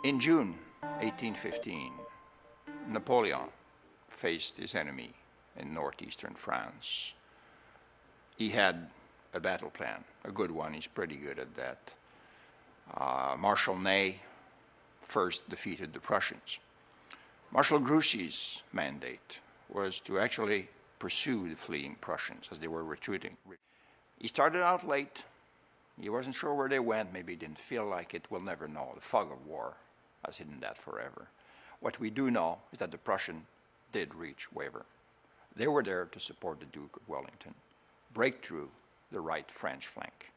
In June 1815, Napoleon faced his enemy in northeastern France. He had a battle plan, a good one. He's pretty good at that. Marshal Ney first defeated the Prussians. Marshal Grouchy's mandate was to actually pursue the fleeing Prussians as they were retreating. He started out late. He wasn't sure where they went. Maybe he didn't feel like it. We'll never know. The fog of war has hidden that forever. What we do know is that the Prussians did reach Wavre. They were there to support the Duke of Wellington, break through the right French flank,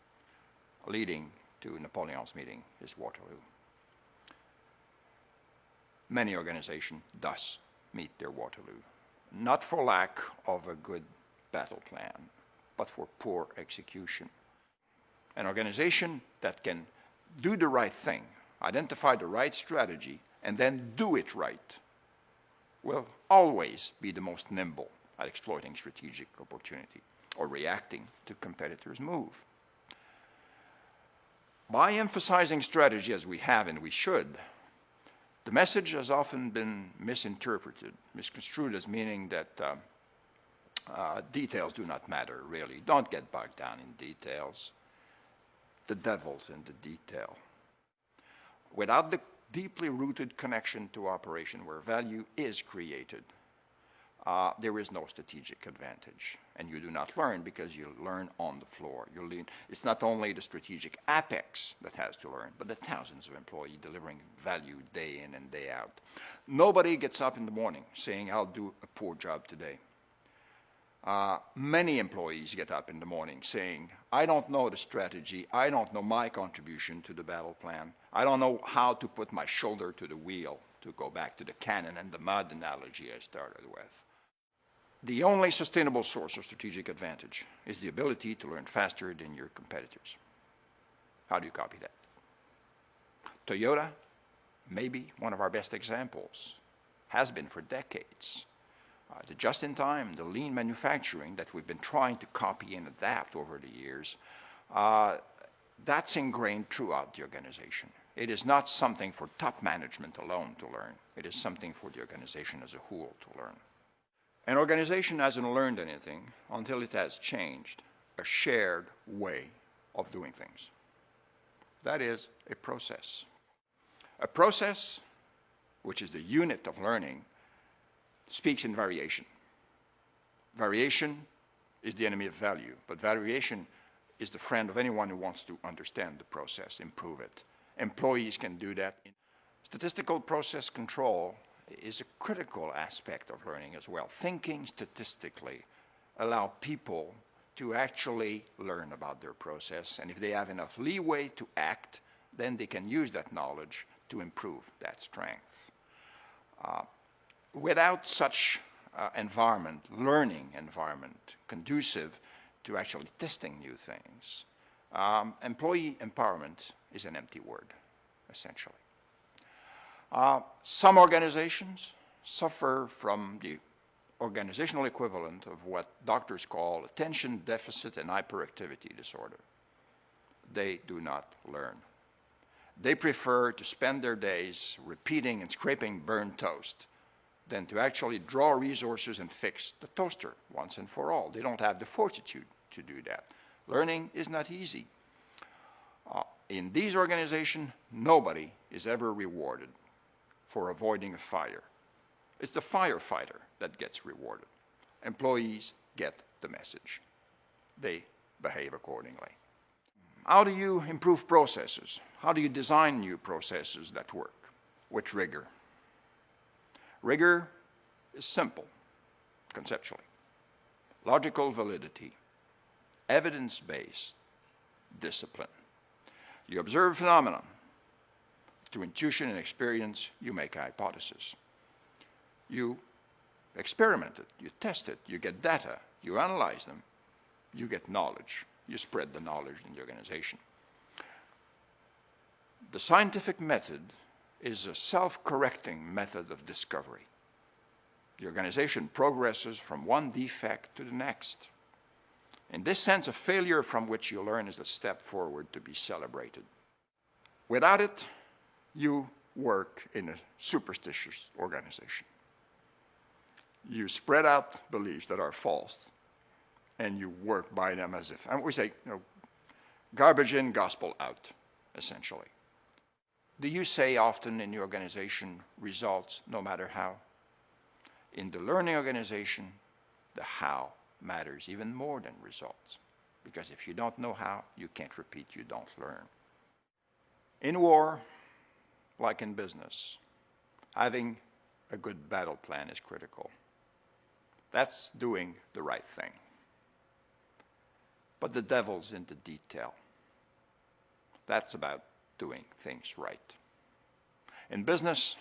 leading to Napoleon's meeting is Waterloo. Many organizations thus meet their Waterloo, not for lack of a good battle plan, but for poor execution. An organization that can do the right thing, identify the right strategy, and then do it right will always be the most nimble at exploiting strategic opportunity or reacting to competitors' move. By emphasizing strategy as we have and we should, the message has often been misinterpreted, misconstrued as meaning that details do not matter, really. Don't get bogged down in details. The devil's in the detail. Without the deeply rooted connection to operation where value is created, there is no strategic advantage. And you do not learn because you learn on the floor. It's not only the strategic apex that has to learn, but the thousands of employees delivering value day in and day out. Nobody gets up in the morning saying, I'll do a poor job today. Many employees get up in the morning saying, I don't know the strategy, I don't know my contribution to the battle plan, I don't know how to put my shoulder to the wheel, to go back to the cannon and the mud analogy I started with. The only sustainable source of strategic advantage is the ability to learn faster than your competitors. How do you copy that? Toyota, maybe one of our best examples, has been for decades. The just-in-time, the lean manufacturing that we've been trying to copy and adapt over the years, that's ingrained throughout the organization. It is not something for top management alone to learn. It is something for the organization as a whole to learn. An organization hasn't learned anything until it has changed a shared way of doing things. That is a process. A process, which is the unit of learning, speaks in variation. Variation is the enemy of value, but variation is the friend of anyone who wants to understand the process, improve it. Employees can do that. Statistical process control is a critical aspect of learning as well. Thinking statistically allows people to actually learn about their process, and if they have enough leeway to act, then they can use that knowledge to improve that strength. Without such environment, learning environment, conducive to actually testing new things, employee empowerment is an empty word, essentially. Some organizations suffer from the organizational equivalent of what doctors call attention deficit and hyperactivity disorder. They do not learn. They prefer to spend their days repeating and scraping burnt toast than to actually draw resources and fix the toaster once and for all. They don't have the fortitude to do that. Learning is not easy. In these organizations, nobody is ever rewarded for avoiding a fire. It's the firefighter that gets rewarded. Employees get the message. They behave accordingly. How do you improve processes? How do you design new processes that work? With rigor. Rigor is simple, conceptually. Logical validity, evidence-based discipline. You observe phenomena. Through intuition and experience, you make a hypothesis. You experiment it, you test it, you get data, you analyze them, you get knowledge. You spread the knowledge in the organization. The scientific method is a self-correcting method of discovery. The organization progresses from one defect to the next. And this sense of failure from which you learn is a step forward to be celebrated. Without it, you work in a superstitious organization. You spread out beliefs that are false, and you work by them as if, and we say, garbage in, gospel out, essentially. Do you say often in your organization, results no matter how? In the learning organization, the how matters even more than results. Because if you don't know how, you can't repeat, you don't learn. In war, like in business, having a good battle plan is critical. That's doing the right thing. But the devil's in the detail. That's about doing things right. In business,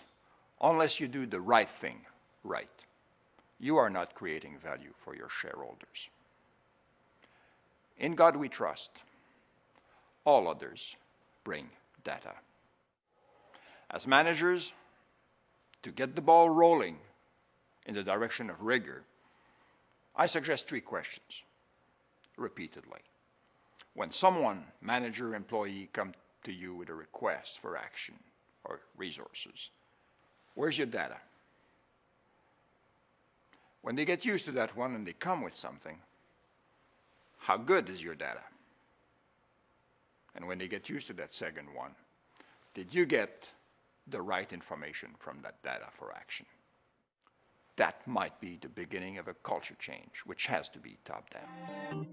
unless you do the right thing right, you are not creating value for your shareholders. In God we trust. All others bring data. As managers, to get the ball rolling in the direction of rigor, I suggest 3 questions repeatedly. When someone, manager, employee, come to you with a request for action or resources, where's your data? When they get used to that one and they come with something, how good is your data? And when they get used to that second one, did you get the right information from that data for action? That might be the beginning of a culture change, which has to be top down.